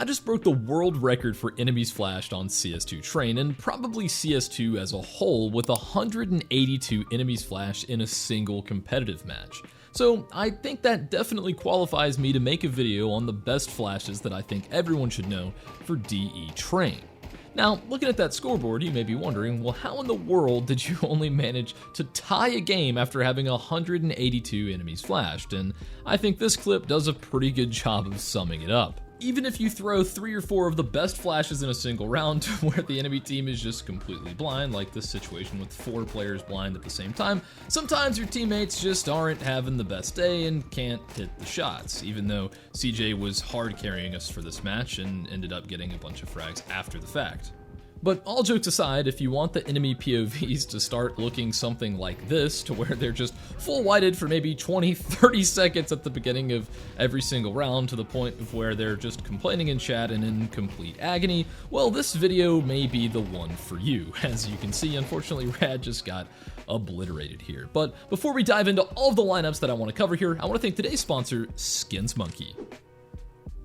I just broke the world record for enemies flashed on CS2 train, and probably CS2 as a whole, with 182 enemies flashed in a single competitive match. So I think that definitely qualifies me to make a video on the best flashes that I think everyone should know for DE train. Now, looking at that scoreboard, you may be wondering, well, how in the world did you only manage to tie a game after having 182 enemies flashed? And I think this clip does a pretty good job of summing it up. Even if you throw 3 or 4 of the best flashes in a single round to where the enemy team is just completely blind, like this situation with 4 players blind at the same time, sometimes your teammates just aren't having the best day and can't hit the shots, even though CJ was hard carrying us for this match and ended up getting a bunch of frags after the fact. But all jokes aside, if you want the enemy POVs to start looking something like this, to where they're just full whited for maybe 20-30 seconds at the beginning of every single round, to the point of where they're just complaining in chat and in complete agony, well, this video may be the one for you. As you can see, unfortunately, Rad just got obliterated here. But before we dive into all of the lineups that I want to cover here, I want to thank today's sponsor, SkinsMonkey.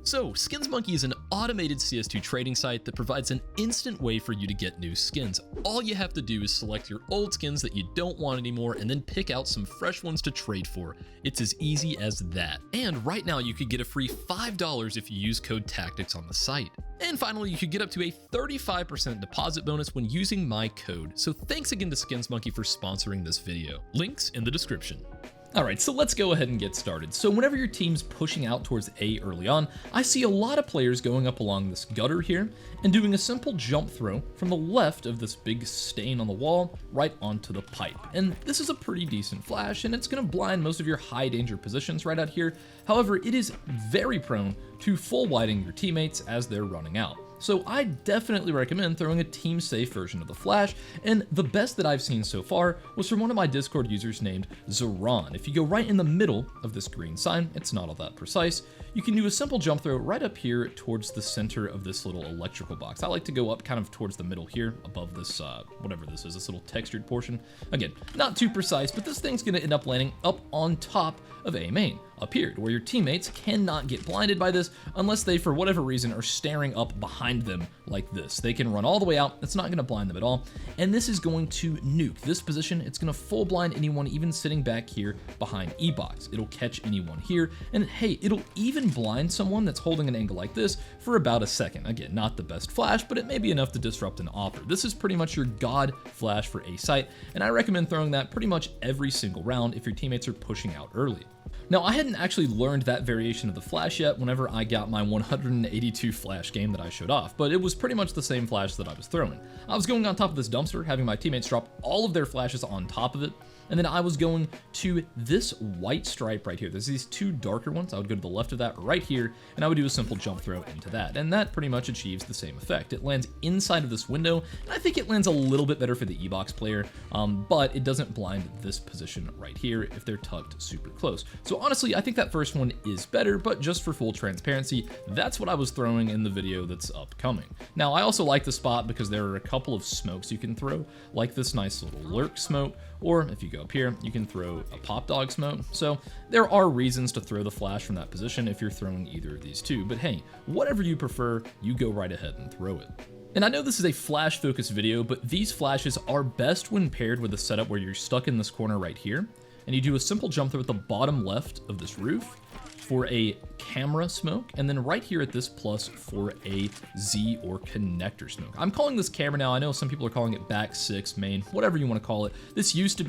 So, SkinsMonkey is an automated CS2 trading site that provides an instant way for you to get new skins. All you have to do is select your old skins that you don't want anymore and then pick out some fresh ones to trade for. It's as easy as that. And right now you could get a free $5 if you use code TACTICS on the site. And finally, you could get up to a 35% deposit bonus when using my code. So thanks again to SkinsMonkey for sponsoring this video. Links in the description. Alright, so let's go ahead and get started. So whenever your team's pushing out towards A early on, I see a lot of players going up along this gutter here and doing a simple jump throw from the left of this big stain on the wall right onto the pipe. And this is a pretty decent flash, and it's going to blind most of your high danger positions right out here. However, it is very prone to full whiting your teammates as they're running out. So I definitely recommend throwing a team-safe version of the flash, and the best that I've seen so far was from one of my Discord users named Zoran. If you go right in the middle of this green sign, it's not all that precise, you can do a simple jump throw right up here towards the center of this little electrical box. I like to go up kind of towards the middle here, above this, whatever this is, this little textured portion. Again, not too precise, but this thing's gonna end up landing up on top of A main, up here, where your teammates cannot get blinded by this unless they, for whatever reason, are staring up behind them like this. They can run all the way out, it's not gonna blind them at all, and this is going to nuke this position. It's gonna full blind anyone even sitting back here behind Ebox. It'll catch anyone here, and hey, it'll even blind someone that's holding an angle like this for about a second. Again, not the best flash, but it may be enough to disrupt an offer. This is pretty much your god flash for A site, and I recommend throwing that pretty much every single round if your teammates are pushing out early. Now, I hadn't actually learned that variation of the flash yet whenever I got my 182 flash game that I showed off, but it was pretty much the same flash that I was throwing. I was going on top of this dumpster, having my teammates drop all of their flashes on top of it, and then I was going to this white stripe right here. There's these 2 darker ones. I would go to the left of that right here, and I would do a simple jump throw into that, and that pretty much achieves the same effect. It lands inside of this window, and I think it lands a little bit better for the Ebox player, but it doesn't blind this position right here if they're tucked super close. So honestly, I think that first one is better, but just for full transparency, that's what I was throwing in the video that's upcoming. Now, I also like the spot because there are a couple of smokes you can throw, like this nice little lurk smoke, or if you go up here, you can throw a pop dog smoke. So there are reasons to throw the flash from that position if you're throwing either of these two, but hey, whatever you prefer, you go right ahead and throw it. And I know this is a flash focused video, but these flashes are best when paired with a setup where you're stuck in this corner right here, and you do a simple jump throw at the bottom left of this roof for a camera smoke, and then right here at this plus for a Z or connector smoke. I'm calling this camera now. I know some people are calling it back 6, main, whatever you want to call it. There used to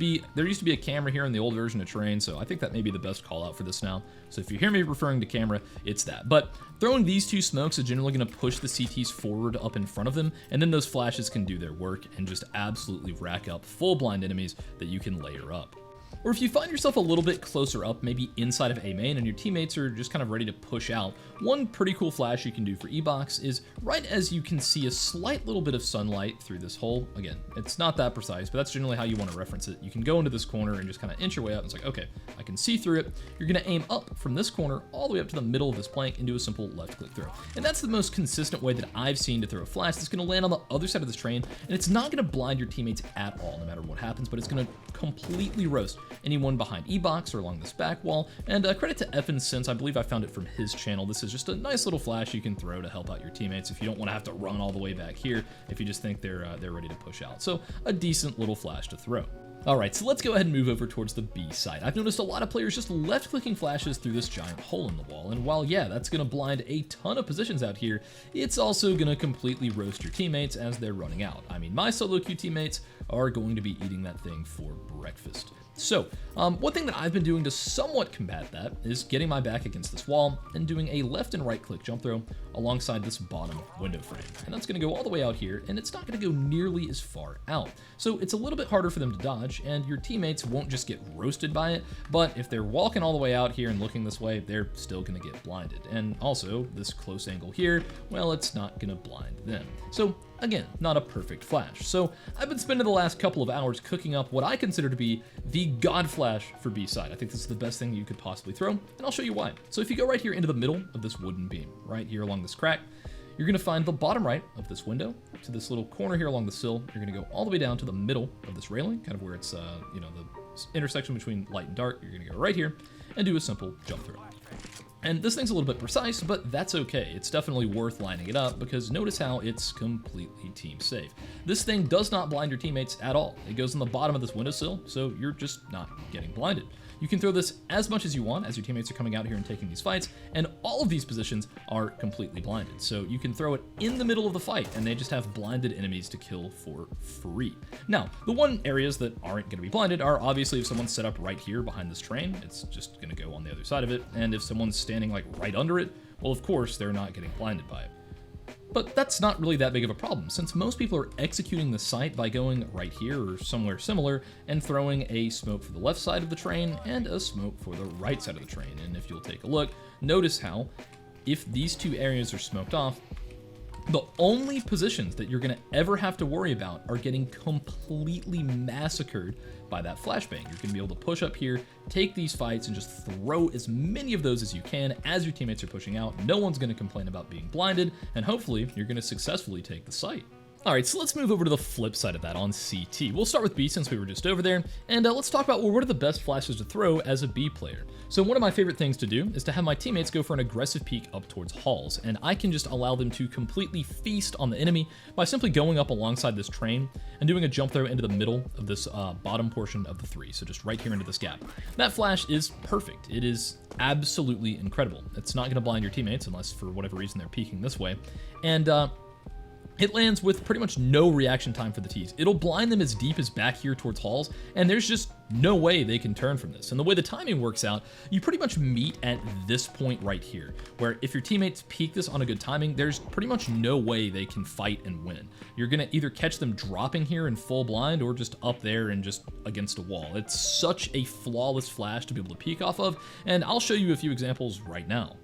be a camera here in the old version of Train, so I think that may be the best call out for this now. So if you hear me referring to camera, it's that. But throwing these 2 smokes is generally going to push the CTs forward up in front of them, and then those flashes can do their work and just absolutely rack up full blind enemies that you can layer up. Or if you find yourself a little bit closer up, maybe inside of A main, and your teammates are just kind of ready to push out, one pretty cool flash you can do for Ebox is right as you can see a slight little bit of sunlight through this hole. Again, it's not that precise, but that's generally how you want to reference it. You can go into this corner and just kind of inch your way up. It's like, okay, I can see through it. You're going to aim up from this corner all the way up to the middle of this plank and do a simple left click throw. And that's the most consistent way that I've seen to throw a flash. It's going to land on the other side of this train, and it's not going to blind your teammates at all, no matter what happens, but it's going to completely roast anyone behind Ebox or along this back wall. And credit to FNScence, I believe I found it from his channel. This is just a nice little flash you can throw to help out your teammates if you don't want to have to run all the way back here if you just think they're ready to push out. So a decent little flash to throw. Alright, so let's go ahead and move over towards the B side. I've noticed a lot of players just left-clicking flashes through this giant hole in the wall, and while yeah, that's going to blind a ton of positions out here, it's also going to completely roast your teammates as they're running out. I mean, my solo queue teammates are going to be eating that thing for breakfast. So, one thing that I've been doing to somewhat combat that is getting my back against this wall and doing a left and right click jump throw alongside this bottom window frame. And that's going to go all the way out here, and it's not going to go nearly as far out. So it's a little bit harder for them to dodge, and your teammates won't just get roasted by it, but if they're walking all the way out here and looking this way, they're still going to get blinded. And also, this close angle here, well, it's not going to blind them. So again, not a perfect flash. So I've been spending the last couple of hours cooking up what I consider to be the god flash for B side. I think this is the best thing you could possibly throw, and I'll show you why. So if you go right here into the middle of this wooden beam, right here along this crack, you're gonna find the bottom right of this window to this little corner here along the sill. You're gonna go all the way down to the middle of this railing, kind of where it's, you know, the intersection between light and dark. You're gonna go right here and do a simple jump throw. And this thing's a little bit precise, but that's okay. It's definitely worth lining it up because notice how it's completely team safe. This thing does not blind your teammates at all. It goes on the bottom of this windowsill, so you're just not getting blinded. You can throw this as much as you want as your teammates are coming out here and taking these fights, and all of these positions are completely blinded. So you can throw it in the middle of the fight, and they just have blinded enemies to kill for free. Now, the one areas that aren't going to be blinded are obviously if someone's set up right here behind this train, it's just going to go on the other side of it, and if someone's standing like right under it, well, of course, they're not getting blinded by it. But that's not really that big of a problem, since most people are executing the site by going right here or somewhere similar and throwing a smoke for the left side of the train and a smoke for the right side of the train. And if you'll take a look, notice how if these two areas are smoked off, the only positions that you're gonna ever have to worry about are getting completely massacred by that flashbang. You're gonna be able to push up here, take these fights, and just throw as many of those as you can as your teammates are pushing out. No one's gonna complain about being blinded, and hopefully you're gonna successfully take the site. Alright, so let's move over to the flip side of that on CT. We'll start with B since we were just over there, and let's talk about, well, what are the best flashes to throw as a B player. So one of my favorite things to do is to have my teammates go for an aggressive peek up towards halls, and I can just allow them to completely feast on the enemy by simply going up alongside this train and doing a jump throw into the middle of this bottom portion of the three, so just right here into this gap. That flash is perfect. It is absolutely incredible. It's not going to blind your teammates unless for whatever reason they're peeking this way, and it lands with pretty much no reaction time for the T's. It'll blind them as deep as back here towards halls, and there's just no way they can turn from this. And the way the timing works out, you pretty much meet at this point right here, where if your teammates peek this on a good timing, there's pretty much no way they can fight and win. You're gonna either catch them dropping here in full blind or just up there and just against a wall. It's such a flawless flash to be able to peek off of, and I'll show you a few examples right now.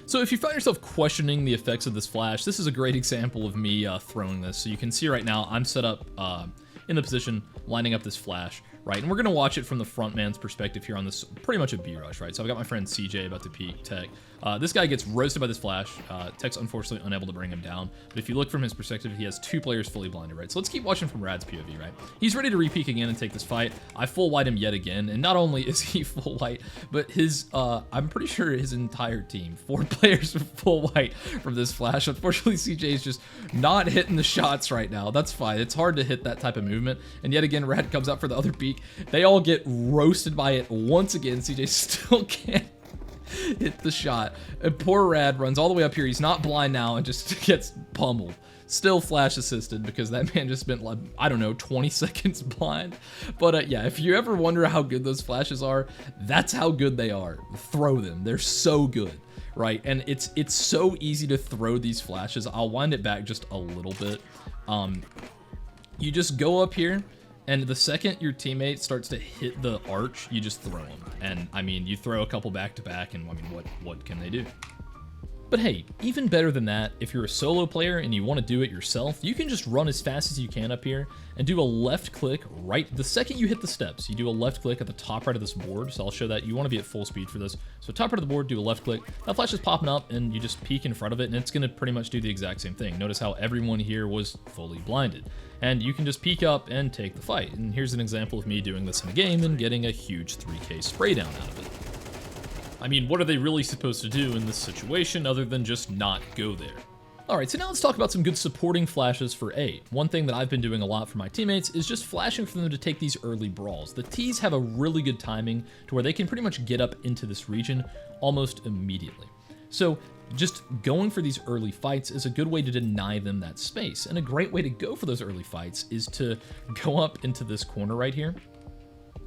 So if you find yourself questioning the effects of this flash, this is a great example of me throwing this. So you can see right now I'm set up in the position lining up this flash, right? And we're gonna watch it from the front man's perspective here on this pretty much a B rush, right? So I've got my friend CJ about to peek Tech. This guy gets roasted by this flash. Tech's unfortunately unable to bring him down. But if you look from his perspective, he has two players fully blinded, right? So let's keep watching from Rad's POV, right? He's ready to re-peek again and take this fight. I full white him yet again. And not only is he full white, but his, I'm pretty sure his entire team, 4 players are full white from this flash. Unfortunately, CJ is just not hitting the shots right now. That's fine. It's hard to hit that type of movement. And yet again, Rad comes out for the other peek. They all get roasted by it once again. CJ still can't hit the shot. And poor Rad runs all the way up here. He's not blind now and just gets pummeled. Still flash assisted because that man just spent, like, I don't know, 20 seconds blind. But yeah, if you ever wonder how good those flashes are, that's how good they are. Throw them. They're so good, right? And it's so easy to throw these flashes. I'll wind it back just a little bit. You just go up here, and the second your teammate starts to hit the arch, you just throw them. And I mean, you throw a couple back to back, and I mean, what can they do? But hey, even better than that, if you're a solo player and you want to do it yourself, you can just run as fast as you can up here and do a left click right the second you hit the steps. You do a left click at the top right of this board, so I'll show that. You want to be at full speed for this. So top right of the board, do a left click. That flash is popping up and you just peek in front of it and it's going to pretty much do the exact same thing. Notice how everyone here was fully blinded. And you can just peek up and take the fight. And here's an example of me doing this in a game and getting a huge 3K spray down out of it. I mean, what are they really supposed to do in this situation other than just not go there? Alright, so now let's talk about some good supporting flashes for A. One thing that I've been doing a lot for my teammates is just flashing for them to take these early brawls. The T's have a really good timing to where they can pretty much get up into this region almost immediately. So just going for these early fights is a good way to deny them that space. And a great way to go for those early fights is to go up into this corner right here.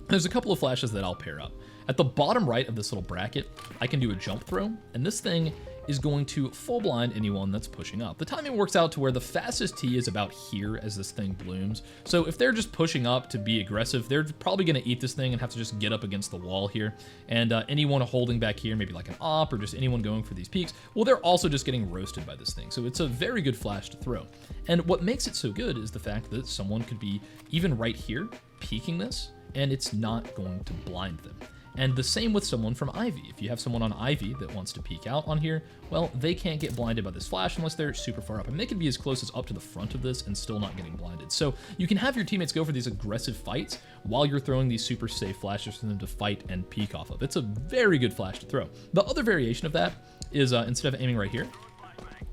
There's a couple of flashes that I'll pair up. At the bottom right of this little bracket, I can do a jump throw, and this thing is going to full blind anyone that's pushing up. The timing works out to where the fastest T is about here as this thing blooms. So if they're just pushing up to be aggressive, they're probably going to eat this thing and have to just get up against the wall here. And anyone holding back here, maybe like an op or just anyone going for these peaks, well, they're also just getting roasted by this thing. So it's a very good flash to throw. And what makes it so good is the fact that someone could be even right here peeking this, and it's not going to blind them. And the same with someone from Ivy. If you have someone on Ivy that wants to peek out on here, well, they can't get blinded by this flash unless they're super far up. I mean, they can be as close as up to the front of this and still not getting blinded. So you can have your teammates go for these aggressive fights while you're throwing these super safe flashes for them to fight and peek off of. It's a very good flash to throw. The other variation of that is instead of aiming right here,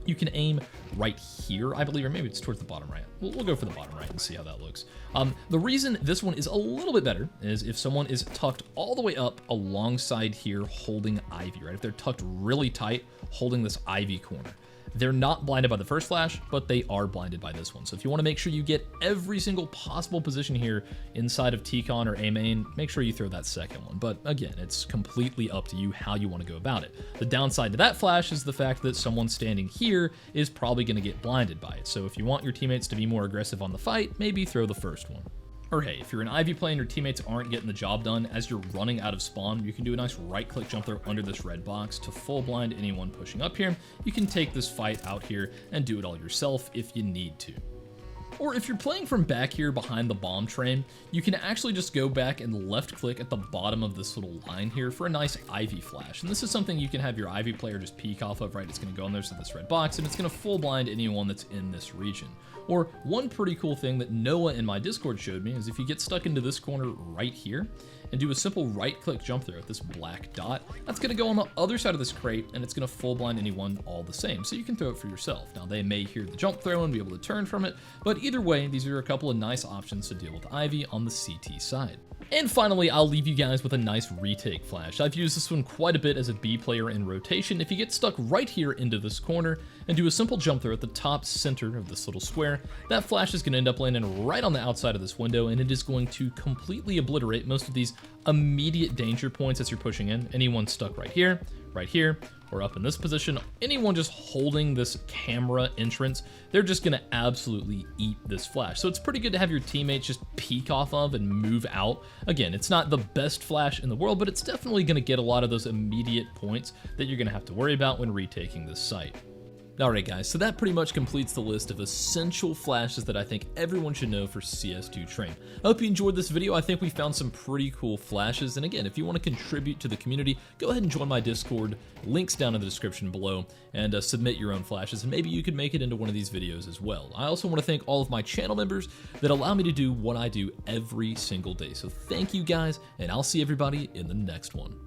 you can aim right here, I believe, or maybe it's towards the bottom right. We'll go for the bottom right and see how that looks. The reason this one is a little bit better is if someone is tucked all the way up alongside here holding Ivy, right? If they're tucked really tight holding this Ivy corner. They're not blinded by the first flash, but they are blinded by this one. So if you want to make sure you get every single possible position here inside of T-Con or A-Main, make sure you throw that second one. But again, it's completely up to you how you want to go about it. The downside to that flash is the fact that someone standing here is probably going to get blinded by it. So if you want your teammates to be more aggressive on the fight, maybe throw the first one. Or hey, if you're an Ivy player and your teammates aren't getting the job done, as you're running out of spawn, you can do a nice right-click jump throw under this red box to full blind anyone pushing up here. You can take this fight out here and do it all yourself if you need to. Or if you're playing from back here behind the bomb train, you can actually just go back and left click at the bottom of this little line here for a nice Ivy flash. And this is something you can have your Ivy player just peek off of, right? It's going to go in there to this red box and it's going to full blind anyone that's in this region. Or one pretty cool thing that Noah in my Discord showed me is if you get stuck into this corner right here and do a simple right-click jump throw at this black dot, that's going to go on the other side of this crate and it's going to full blind anyone all the same. So you can throw it for yourself. Now they may hear the jump throw and be able to turn from it, but either way, these are a couple of nice options to deal with Ivy on the CT side. And finally, I'll leave you guys with a nice retake flash. I've used this one quite a bit as a B player in rotation. If you get stuck right here into this corner and do a simple jump throw at the top center of this little square, that flash is going to end up landing right on the outside of this window, and it is going to completely obliterate most of these immediate danger points as you're pushing in. Anyone stuck right here, or up in this position, anyone just holding this camera entrance, they're just gonna absolutely eat this flash. So it's pretty good to have your teammates just peek off of and move out. Again, it's not the best flash in the world, but it's definitely gonna get a lot of those immediate points that you're gonna have to worry about when retaking this site. Alright guys, so that pretty much completes the list of essential flashes that I think everyone should know for CS2 Train. I hope you enjoyed this video. I think we found some pretty cool flashes, and again, if you want to contribute to the community, go ahead and join my Discord, links down in the description below, and submit your own flashes, and maybe you could make it into one of these videos as well. I also want to thank all of my channel members that allow me to do what I do every single day. So thank you guys, and I'll see everybody in the next one.